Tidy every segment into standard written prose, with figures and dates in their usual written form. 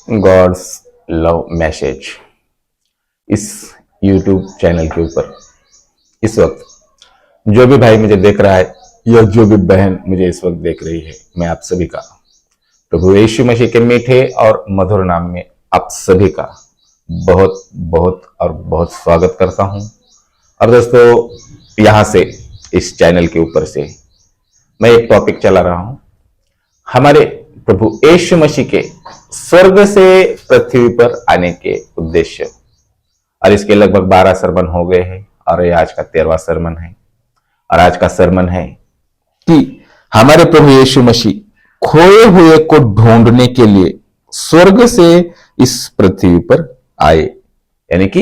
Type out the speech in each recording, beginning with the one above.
God's love message इस YouTube channel के ऊपर इस वक्त जो भी भाई मुझे देख रहा है या जो भी बहन मुझे इस वक्त देख रही है, मैं आप सभी का प्रभु यीशु मसीह के मीठे और मधुर नाम में आप सभी का बहुत बहुत और बहुत स्वागत करता हूं। और दोस्तों, यहां से इस चैनल के ऊपर से मैं एक टॉपिक चला रहा हूं, हमारे प्रभु यीशु मसीह के स्वर्ग से पृथ्वी पर आने के उद्देश्य। और इसके लगभग 12 सरमन हो गए हैं और ये आज का 13वां सरमन है। और आज का सरमन है कि हमारे प्रभु यीशु मसीह खोए हुए को ढूंढने के लिए स्वर्ग से इस पृथ्वी पर आए। यानी कि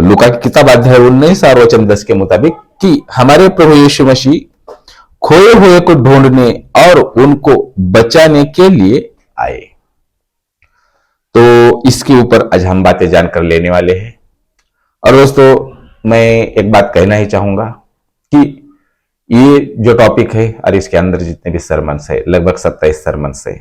लूका की किताब अध्याय 19 और वचन 10 के मुताबिक कि हमारे प्रभु यीशु मसीह खोए हुए को ढूंढने और उनको बचाने के लिए आए। तो इसके ऊपर आज हम बातें जानकर लेने वाले हैं। और दोस्तों, मैं एक बात कहना ही चाहूंगा कि ये जो टॉपिक है और इसके अंदर जितने भी सरमन्स है, लगभग 27 सरमन्स है,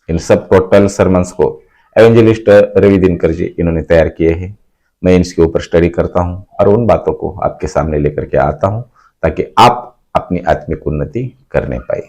इन सब टोटल सरमन्स को एवेंजलिस्ट रवि दिनकर जी इन्होंने तैयार किए हैं। मैं इसके ऊपर स्टडी करता हूं और उन बातों को आपके सामने लेकर के आता हूं ताकि आप अपनी आत्मिक उन्नति करने पाए।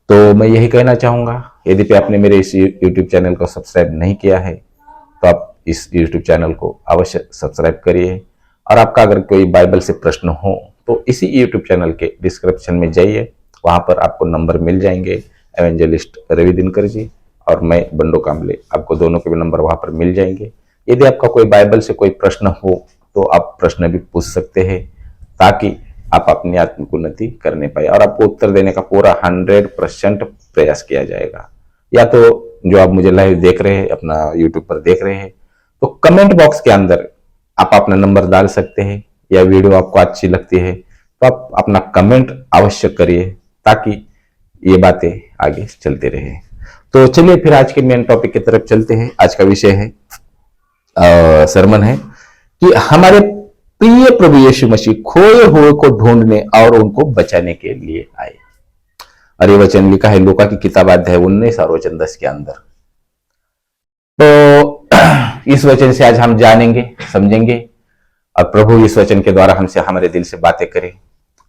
तो मैं यही कहना चाहूंगा, यदि आपने मेरे इस YouTube चैनल को सब्सक्राइब नहीं किया है तो आप इस YouTube चैनल को अवश्य सब्सक्राइब करिए। और आपका अगर कोई बाइबल से प्रश्न हो तो इसी YouTube चैनल के डिस्क्रिप्शन में जाइए, वहां पर आपको नंबर मिल जाएंगे। एवेंजलिस्ट रवि दिनकर जी और मैं बंडो कामले, आपको दोनों के भी नंबर वहां पर मिल जाएंगे। यदि आपका कोई बाइबल से कोई प्रश्न हो तो आप प्रश्न भी पूछ सकते हैं ताकि आप अपनी आत्मिक उन्नति करने पाए और आपको उत्तर देने का पूरा 100% प्रयास किया जाएगा। या तो जो आप मुझे लाइव देख रहे हैं, अपना YouTube पर देख रहे हैं, तो कमेंट बॉक्स के अंदर आप अपना नंबर डाल सकते हैं, या वीडियो आपको अच्छी लगती है तो आप अपना कमेंट अवश्य करिए ताकि ये बातें आगे चलते रहे। तो चलिए फिर आज के मेन टॉपिक की तरफ चलते हैं। आज का विषय है सरमन है कि हमारे प्रिय प्रभु यीशु मसीह खोए हुए को ढूंढने और उनको बचाने के लिए आए। और ये वचन लिखा है लूका की किताब अध्याय 19 और वचन 10 के अंदर। तो इस वचन से आज हम जानेंगे, समझेंगे और प्रभु इस वचन के द्वारा हमसे हमारे दिल से बातें करें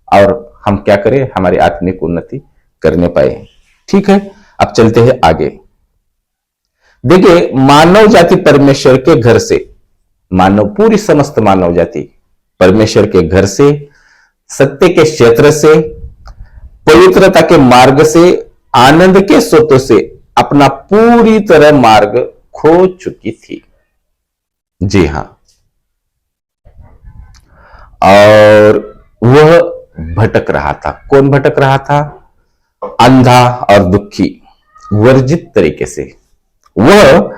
और हम क्या करें, हमारी आत्मिक उन्नति करने पाए। ठीक है, अब चलते हैं आगे। देखिए, मानव जाति परमेश्वर के घर से, पूरी समस्त मानव जाति परमेश्वर के घर से, सत्य के क्षेत्र से, पवित्रता के मार्ग से, आनंद के स्रोतों से अपना पूरी तरह मार्ग खो चुकी थी। जी हां, और वह भटक रहा था। कौन भटक रहा था? अंधा और दुखी, वर्जित तरीके से। वह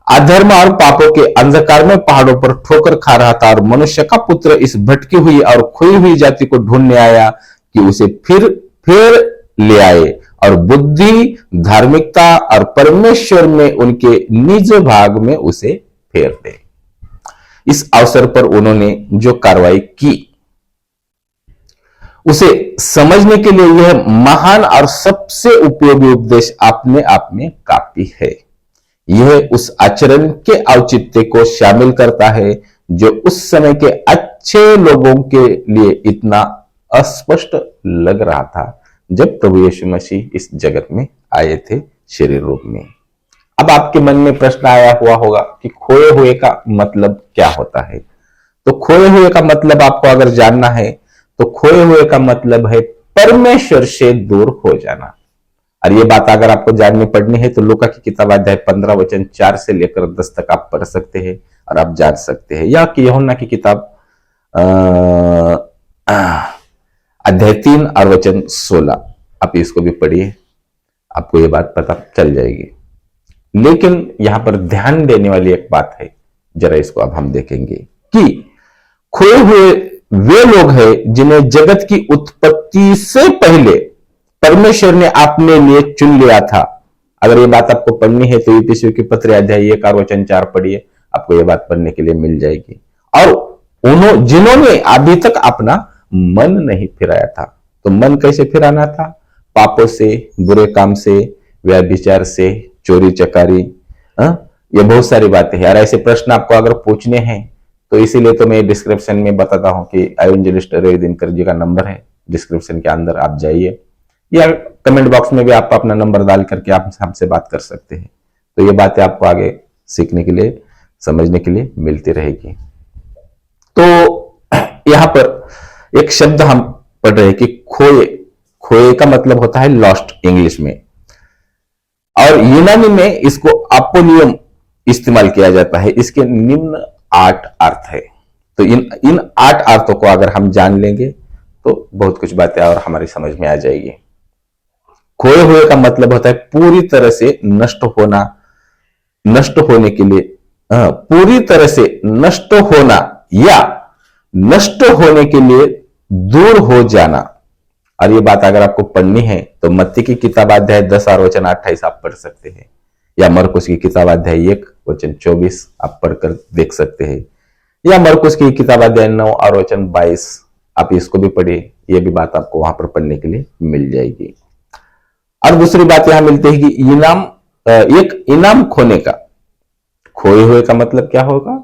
अधर्म और पापों के अंधकार में पहाड़ों पर ठोकर खा रहा था और मनुष्य का पुत्र इस भटकी हुई और खोई हुई जाति को ढूंढने आया कि उसे फिर ले आए और बुद्धि, धार्मिकता और परमेश्वर में उनके निज भाग में उसे फेर दे। इस अवसर पर उन्होंने जो कार्रवाई की उसे समझने के लिए यह महान और सबसे उपयोगी उपदेश अपने आप में काफी है। यह उस आचरण के औचित्य को शामिल करता है जो उस समय के अच्छे लोगों के लिए इतना अस्पष्ट लग रहा था जब प्रभु यीशु मसीह इस जगत में आए थे शरीर रूप में। अब आपके मन में प्रश्न आया हुआ होगा कि खोए हुए का मतलब क्या होता है। तो खोए हुए का मतलब आपको अगर जानना है तो खोए हुए का मतलब है परमेश्वर से दूर हो जाना। और ये बात अगर आपको जाननी पड़नी है तो लूका की किताब अध्याय 15 वचन 4 से लेकर 10 तक आप पढ़ सकते हैं और आप जान सकते हैं। या कि यूहन्ना की किताब अध्याय 3 और वचन 16, आप इसको भी पढ़िए, आपको ये बात पता चल जाएगी। लेकिन यहां पर ध्यान देने वाली एक बात है, जरा इसको अब हम देखेंगे कि खोए हुए वे लोग हैं जिन्हें जगत की उत्पत्ति से पहले परमेश्वर ने अपने लिए चुन लिया था। अगर ये बात आपको पढ़नी है तो इफिसियों की पत्र अध्याय 1 और वचन 4 पढ़िए, आपको ये बात पढ़ने के लिए मिल जाएगी। और जिन्होंने अभी तक अपना मन नहीं फिराया था। तो मन कैसे फिराना था? पापों से, बुरे काम से, व्यभिचार से, चोरी चकारी, ये बहुत सारी बातें हैं। और ऐसे प्रश्न आपको अगर पूछने हैं तो इसीलिए तो मैं डिस्क्रिप्शन में बताता हूं कि इवेंजलिस्ट रवि दिनकर जी का नंबर है, डिस्क्रिप्शन के अंदर आप जाइए, या कमेंट बॉक्स में भी आप अपना नंबर डाल करके आप हमसे बात कर सकते हैं। तो ये बातें आपको आगे सीखने के लिए, समझने के लिए मिलती रहेगी। तो यहां पर एक शब्द हम पढ़ रहे हैं कि खोए। खोए का मतलब होता है लॉस्ट इंग्लिश में, और यूनानी में इसको अपोनियम इस्तेमाल किया जाता है। इसके निम्न 8 अर्थ है। तो इन 8 अर्थों को अगर हम जान लेंगे तो बहुत कुछ बातें और हमारी समझ में आ जाएगी। खोए हुए का मतलब होता है पूरी तरह से नष्ट होना, नष्ट होने के लिए, पूरी तरह से नष्ट होना या नष्ट होने के लिए दूर हो जाना। और ये बात अगर आपको पढ़नी है तो मत्ती की किताब अध्याय 10 और वचन 28 आप पढ़ सकते हैं, या मरकुस की किताब अध्याय 1 वचन 24 आप पढ़कर देख सकते हैं, या मरकुस की किताब अध्याय 9 और वचन 22 आप इसको भी पढ़िए। ये भी बात आपको वहां पर पढ़ने के लिए मिल जाएगी। और दूसरी बात यहां मिलती है कि इनाम, एक इनाम खोने का, खोए हुए का मतलब क्या होगा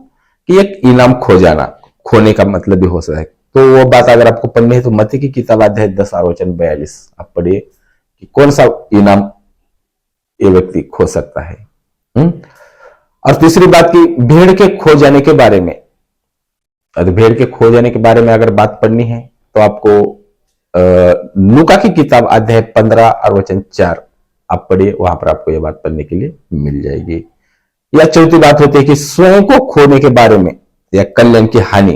कि एक इनाम खो जाना, खोने का मतलब भी हो सकता है। तो वो बात अगर आपको पढ़नी है तो मत्ती की किताब अध्याय 10 और वचन 42 आप पढ़िए कि कौन सा इनाम ये व्यक्ति खो सकता है। और तीसरी बात की भेड़ के खो जाने के बारे में, भेड़ के खो जाने के बारे में अगर बात पढ़नी है तो आपको लूका की किताब अध्याय 15 और वचन 4 आप पढ़िए, वहां पर आपको यह बात पढ़ने के लिए मिल जाएगी। या चौथी बात होती है कि स्वयं को खोने के बारे में या कल्याण की हानि।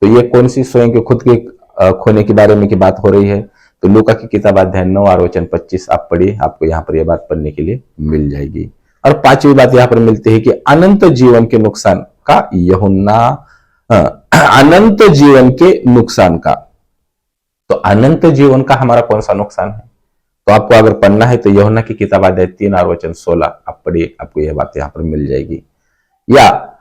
तो ये कौन सी स्वयं के खुद के खोने के बारे में की बात हो रही है? तो लूका की किताब अध्याय 9 और वचन 25 आप पढ़िए, आपको यहाँ पर यह बात पढ़ने के लिए मिल जाएगी। और पांचवी बात यहाँ पर मिलती है कि अनंत जीवन के नुकसान का यूहन्ना, अनंत जीवन के नुकसान का। तो अनंत जीवन का हमारा कौन सा नुकसान है? तो आपको अगर पढ़ना है तो यूहन्ना की किताब अध्याय 3 और वचन 16 आप पढ़िए, आपको यह बात यहाँ पर मिल जाएगी। या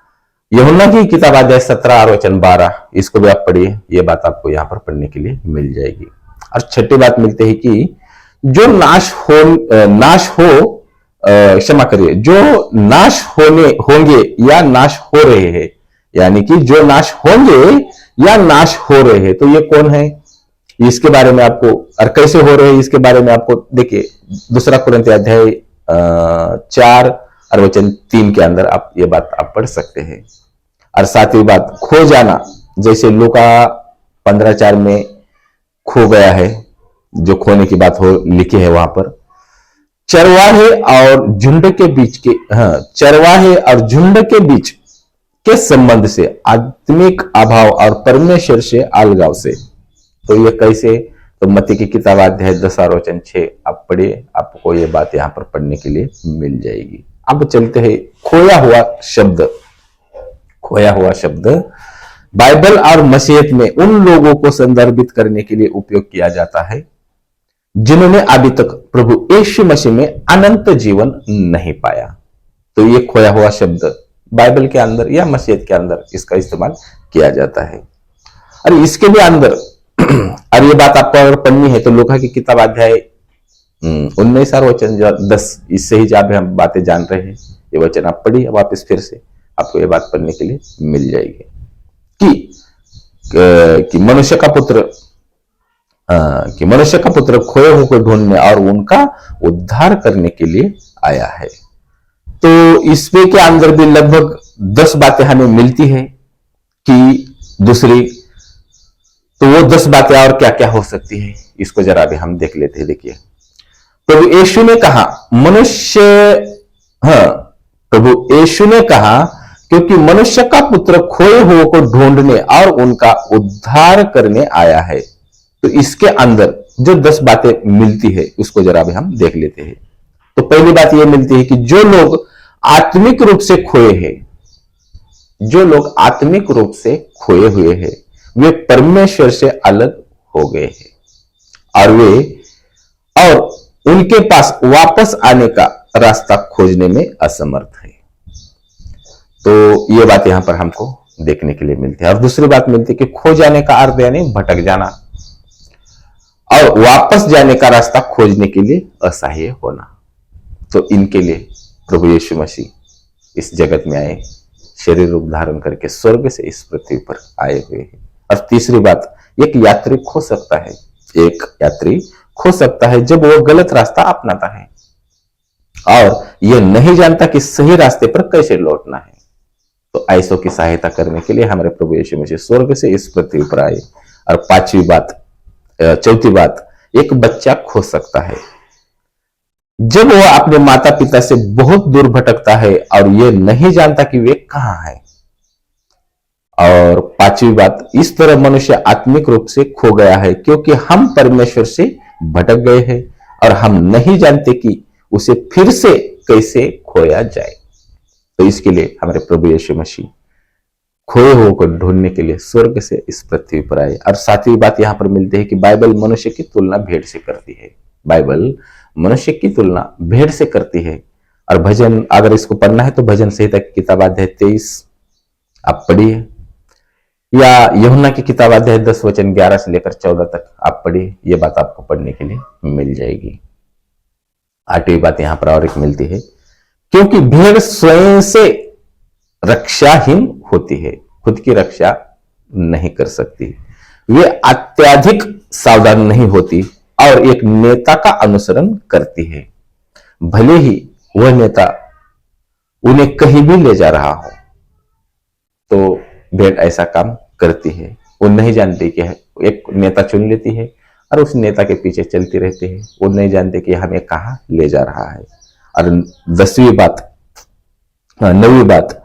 यूहन्ना की किताब अध्याय 17 और वचन 12 इसको भी आप पढ़िए, यह बात आपको यहाँ पर पढ़ने के लिए मिल जाएगी। और छठी बात मिलती है कि जो नाश हो क्षमा करिए, जो नाश होंगे या नाश हो रहे हैं, यानी कि जो नाश होंगे या नाश हो रहे हैं, तो ये कौन है? इसके बारे में आपको, और कैसे हो रहे हैं इसके बारे में आपको देखिए दूसरा कुरिन्थी अध्याय 4 और वचन 3 के अंदर आप ये बात आप पढ़ सकते हैं। और सातवीं बात खो जाना, जैसे लूका 15:4 में खो गया है, जो खोने की बात हो लिखी है वहां पर। चरवाहे और झुंड के बीच के, चरवाहे और झुंड के बीच के संबंध से, आत्मिक अभाव और परमेश्वर से अलगाव से। तो ये कैसे? तो मत्ती की किताब अध्याय 10 और वचन 6 आप पढ़िए, आपको ये बात यहां पर पढ़ने के लिए मिल जाएगी। अब चलते हैं खोया हुआ शब्द। खोया हुआ शब्द बाइबल और मसीहत में उन लोगों को संदर्भित करने के लिए उपयोग किया जाता है जिन्होंने अभी तक प्रभु यीशु मसीह में अनंत जीवन नहीं पाया। तो ये खोया हुआ शब्द बाइबल के अंदर या मसीहत के अंदर इसका इस्तेमाल किया जाता है। और इसके भी अंदर और ये बात आपको अगर पढ़नी है तो लूका की किताब अध्याय 19 और वचन 10, इससे ही जब हम बातें जान रहे हैं, ये वचन आप पढ़िए वापस फिर से, आपको ये बात पढ़ने के लिए मिल जाएगी कि मनुष्य का पुत्र खोए हुए को ढूंढने और उनका उद्धार करने के लिए आया है। तो इसमें के अंदर भी लगभग 10 बातें हमें मिलती है कि दूसरी, तो वो 10 बातें और क्या क्या हो सकती है इसको जरा भी हम देख लेते हैं। देखिए, प्रभु यीशु ने कहा प्रभु यीशु ने कहा क्योंकि मनुष्य का पुत्र खोए हुए को ढूंढने और उनका उद्धार करने आया है। तो इसके अंदर जो 10 बातें मिलती है उसको जरा भी हम देख लेते हैं। तो पहली बात यह मिलती है कि जो लोग आत्मिक रूप से खोए हैं, जो लोग आत्मिक रूप से खोए हुए हैं, वे परमेश्वर से अलग हो गए हैं और उनके पास वापस आने का रास्ता खोजने में असमर्थ है। तो ये बात यहां पर हमको देखने के लिए मिलती है। और दूसरी बात मिलती है कि खो जाने का अर्थ यानी भटक जाना और वापस जाने का रास्ता खोजने के लिए असहाय होना। तो इनके लिए प्रभु यीशु मसीह इस जगत में आए, शरीर रूप धारण करके स्वर्ग से इस पृथ्वी पर आए हुए हैं। और तीसरी बात, एक यात्री खो सकता है, एक यात्री खो सकता है जब वो गलत रास्ता अपनाता है और यह नहीं जानता कि सही रास्ते पर कैसे लौटना है। तो ऐसों की सहायता करने के लिए हमारे प्रभु यीशु मसीह स्वर्ग से इस पृथ्वी पर आए। और चौथी बात, एक बच्चा खो सकता है जब वह अपने माता पिता से बहुत दूर भटकता है और यह नहीं जानता कि वे कहां हैं। और पांचवी बात, इस तरह मनुष्य आत्मिक रूप से खो गया है क्योंकि हम परमेश्वर से भटक गए हैं और हम नहीं जानते कि उसे फिर से कैसे खोया जाए। तो इसके लिए हमारे प्रभु यीशु मसीह खोए हुए को ढूंढने के लिए स्वर्ग से इस पृथ्वी पर आए। और सातवीं बात यहां पर मिलती है कि बाइबल मनुष्य की तुलना भेड़ से करती है। बाइबल मनुष्य की तुलना भेड़ से करती है। और भजन, अगर इसको पढ़ना है तो भजन संहिता की किताब अध्याय 23 आप पढ़िए, या यूहन्ना की किताब अध्याय 10 वचन 11 से लेकर 14 तक आप पढ़िए। ये बात आपको पढ़ने के लिए मिल जाएगी। आठवीं बात यहां पर और एक मिलती है, क्योंकि भेड़ स्वयं से रक्षाहीन होती है, खुद की रक्षा नहीं कर सकती, वे अत्यधिक सावधान नहीं होती और एक नेता का अनुसरण करती है, भले ही वह नेता उन्हें कहीं भी ले जा रहा हो। तो भेड़ ऐसा काम करती है, वो नहीं जानती कि एक नेता चुन लेती है और उस नेता के पीछे चलती रहती है, वो नहीं जानते कि हमें कहां ले जा रहा है। और नौवीं बात,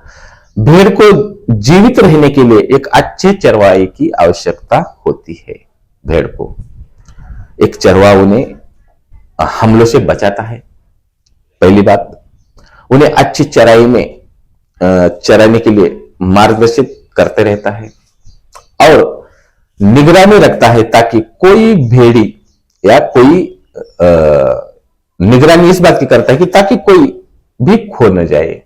भेड़ को जीवित रहने के लिए एक अच्छे चरवाहे की आवश्यकता होती है। भेड़ को एक चरवाहा उन्हें हमलों से बचाता है। पहली बात, उन्हें अच्छी चराई में चराने के लिए मार्गदर्शित करते रहता है और निगरानी रखता है ताकि कोई भेड़ी या कोई निगरानी इस बात की करता है कि ताकि कोई भी खो न जाए,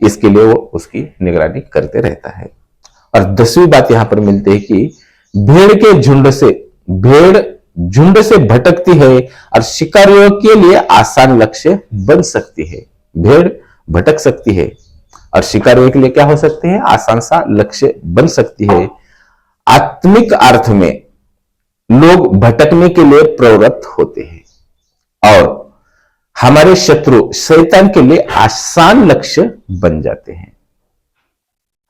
इसके लिए वो उसकी निगरानी करते रहता है। और 10वीं बात यहां पर मिलती है कि भेड़ झुंड से भटकती है और शिकारियों के लिए आसान लक्ष्य बन सकती है। भेड़ भटक सकती है और शिकारियों के लिए क्या हो सकती है, आसान सा लक्ष्य बन सकती है। आत्मिक अर्थ में लोग भटकने के लिए प्रवृत्त होते हैं और हमारे शत्रु शैतान के लिए आसान लक्ष्य बन जाते हैं।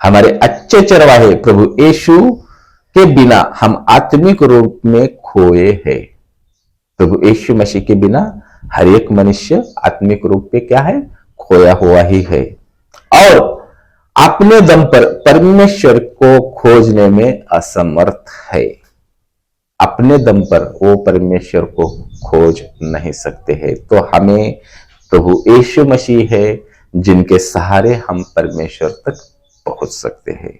हमारे अच्छे चरवाहे प्रभु यीशु के बिना हम आत्मिक रूप में खोए हैं। प्रभु यीशु मसीह के बिना हर एक मनुष्य आत्मिक रूप में क्या है, खोया हुआ ही है और अपने दम पर परमेश्वर को खोजने में असमर्थ है। अपने दम पर वो परमेश्वर को खोज नहीं सकते हैं। तो हमें प्रभु यीशु मसीह है जिनके सहारे हम परमेश्वर तक पहुंच सकते हैं।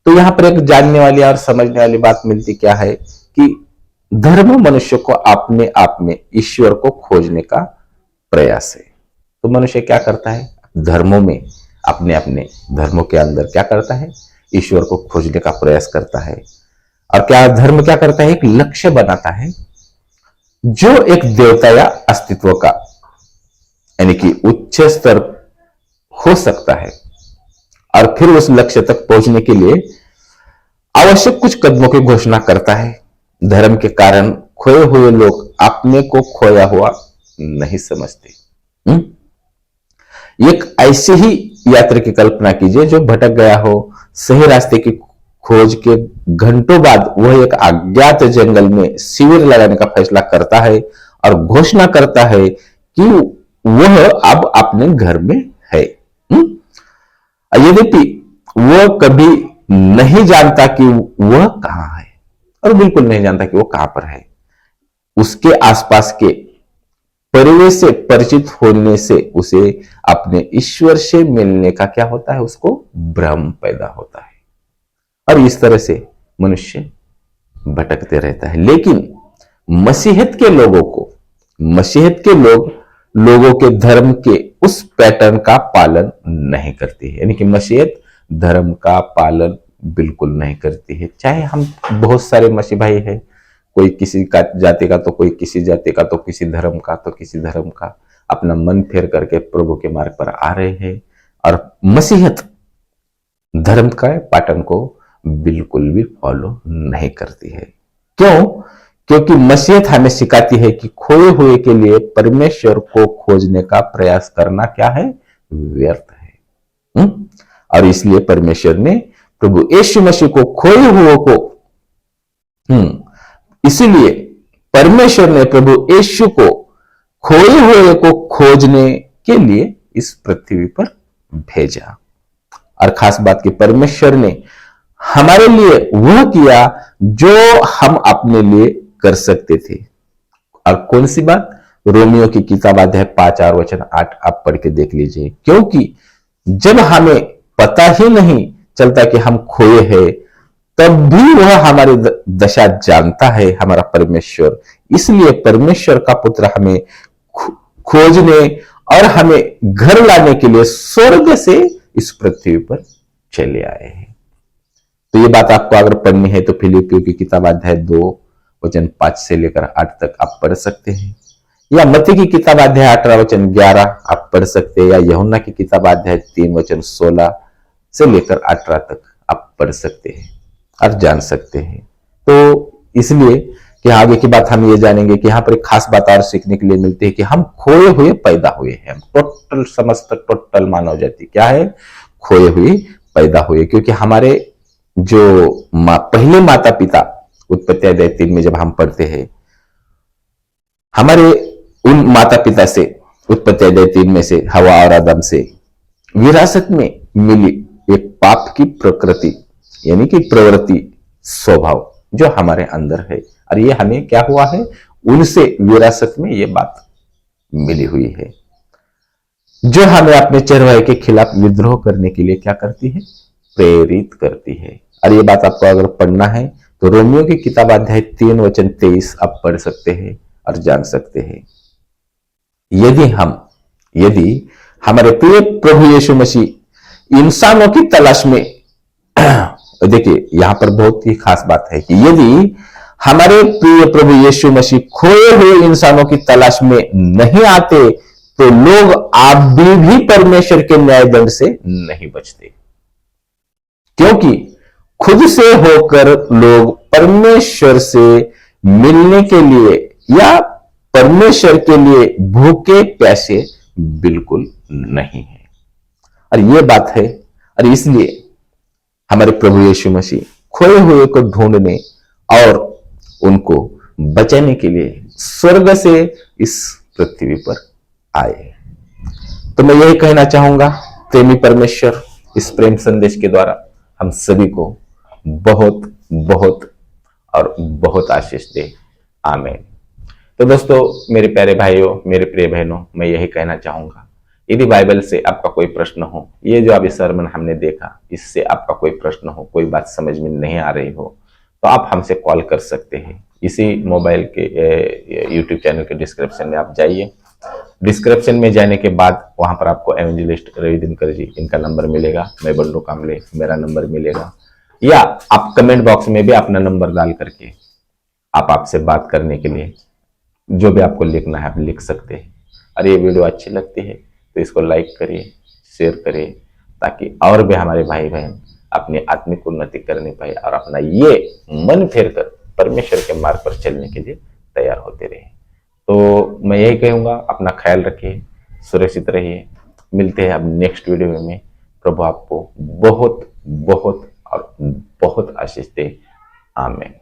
तो यहां पर एक जानने वाली और समझने वाली बात मिलती क्या है कि धर्म मनुष्य को अपने आप में ईश्वर को खोजने का प्रयास है। तो मनुष्य क्या करता है, धर्मों में अपने अपने धर्मों के अंदर क्या करता है, ईश्वर को खोजने का प्रयास करता है। और क्या धर्म क्या करता है, एक लक्ष्य बनाता है जो एक देवता या अस्तित्व का यानी कि उच्च स्तर हो सकता है और फिर उस लक्ष्य तक पहुंचने के लिए आवश्यक कुछ कदमों की घोषणा करता है। धर्म के कारण खोए हुए लोग अपने को खोया हुआ नहीं समझते। एक ऐसी ही यात्रा की कल्पना कीजिए जो भटक गया हो, सही रास्ते की खोज के घंटों बाद वह एक अज्ञात जंगल में शिविर लगाने का फैसला करता है और घोषणा करता है कि वह अब अपने घर में है। यद्यपि वह कभी नहीं जानता कि वह कहां है और बिल्कुल नहीं जानता कि वह कहां पर है। उसके आसपास के परिवेश से परिचित होने से उसे अपने ईश्वर से मिलने का क्या होता है, उसको भ्रम पैदा होता है और इस तरह से मनुष्य भटकते रहता है। लेकिन मसीहत के लोगों के धर्म के उस पैटर्न का पालन नहीं करती है, यानी कि मसीहत धर्म का पालन बिल्कुल नहीं करती है। चाहे हम बहुत सारे मसीह भाई हैं, कोई किसी का जाति का, तो कोई किसी जाति का, तो किसी धर्म का, तो किसी धर्म का, अपना मन फेर करके प्रभु के मार्ग पर आ रहे हैं और मसीहत धर्म का पैटर्न को बिल्कुल भी फॉलो नहीं करती है। क्यों? क्योंकि मसीहत हमें सिखाती है कि खोए हुए के लिए परमेश्वर को खोजने का प्रयास करना क्या है? व्यर्थ है। और इसलिए परमेश्वर ने प्रभु यीशु मसीह को खोए हुए को इसीलिए परमेश्वर ने प्रभु यीशु को खोए हुए को खोजने के लिए इस पृथ्वी पर भेजा। और खास बात की परमेश्वर ने हमारे लिए वह किया जो हम अपने लिए कर सकते थे। और कौन सी बात? रोमियो की किताब अध्याय 5 और वचन 8 आप पढ़ के देख लीजिए। क्योंकि जब हमें पता ही नहीं चलता कि हम खोए हैं, तब भी वह हमारी दशा जानता है, हमारा परमेश्वर। इसलिए परमेश्वर का पुत्र हमें खोजने और हमें घर लाने के लिए स्वर्ग से इस पृथ्वी पर चले आए हैं। तो ये बात आपको अगर पढ़नी है तो फिलिपियों की किताब अध्याय 2 वचन 5 से लेकर 8 तक आप पढ़ सकते हैं, या मत्ती की किताब अध्याय 18 वचन 11 आप पढ़ सकते हैं, या यूहन्ना की किताब अध्याय 3 वचन 16 से लेकर 18 तक आप पढ़ सकते हैं और जान सकते हैं। तो इसलिए कि आगे की बात हम ये जानेंगे कि यहाँ पर एक खास बात और सीखने के लिए मिलती है कि हम खोए हुए पैदा हुए हैं। हम टोटल समस्त टोटल मानव जाति क्या है? खोए हुए पैदा हुए। क्योंकि हमारे जो पहले माता पिता उत्पत्ति अध्याय 3 में जब हम पढ़ते हैं, हमारे उन माता पिता से उत्पत्ति अध्याय 3 में से हवा और आदम से विरासत में मिली एक पाप की प्रकृति यानी कि प्रवृत्ति स्वभाव जो हमारे अंदर है, और ये हमें क्या हुआ है? उनसे विरासत में ये बात मिली हुई है, जो हमें अपने चरवाहे के खिलाफ विद्रोह करने के लिए क्या करती है? प्रेरित करती है। और ये बात आपको अगर पढ़ना है तो रोमियो की किताब अध्याय 3 वचन 23 आप पढ़ सकते हैं और जान सकते हैं। यदि हमारे प्रिय प्रभु यीशु मसीह इंसानों की तलाश में देखिए यहां पर बहुत ही खास बात है कि यदि हमारे प्रिय प्रभु यीशु मसीह खोए हुए इंसानों की तलाश में नहीं आते, तो लोग आप भी परमेश्वर के न्यायदंड से नहीं बचते। क्योंकि खुद से होकर लोग परमेश्वर से मिलने के लिए या परमेश्वर के लिए भूखे प्यासे बिल्कुल नहीं है। और यह बात है, और इसलिए हमारे प्रभु यीशु मसीह खोए हुए को ढूंढने और उनको बचाने के लिए स्वर्ग से इस पृथ्वी पर आए। तो मैं यही कहना चाहूंगा, प्रेमी परमेश्वर इस प्रेम संदेश के द्वारा हम सभी को बहुत बहुत और बहुत आशीष दे। आमीन। तो दोस्तों, मेरे प्यारे भाइयों, मेरे प्रिय बहनों, मैं यही कहना चाहूंगा, यदि बाइबल से आपका कोई प्रश्न हो, ये जो अभी सरमन हमने देखा, इससे आपका कोई प्रश्न हो, कोई बात समझ में नहीं आ रही हो, तो आप हमसे कॉल कर सकते हैं। इसी मोबाइल के यूट्यूब चैनल के डिस्क्रिप्शन में आप जाइए। डिस्क्रिप्शन में जाने के बाद वहां पर आपको एवेंजलिस्ट रवि दिनकर जी इनका नंबर मिलेगा, मैं बंडू कामले मेरा नंबर मिलेगा, या आप कमेंट बॉक्स में भी अपना नंबर डाल करके आप आपसे बात करने के लिए जो भी आपको लिखना है आप लिख सकते हैं। और ये वीडियो अच्छी लगती है तो इसको लाइक करिए, शेयर करिए, ताकि और भी हमारे भाई बहन अपनी आत्मिक उन्नति करने पाए और अपना ये मन फेर कर परमेश्वर के मार्ग पर चलने के लिए तैयार होते रहे। तो मैं यही कहूंगा, अपना ख्याल रखिए, सुरक्षित रहिए। मिलते हैं अब नेक्स्ट वीडियो में। प्रभु आपको बहुत बहुत और बहुत आशीष दे। आमीन।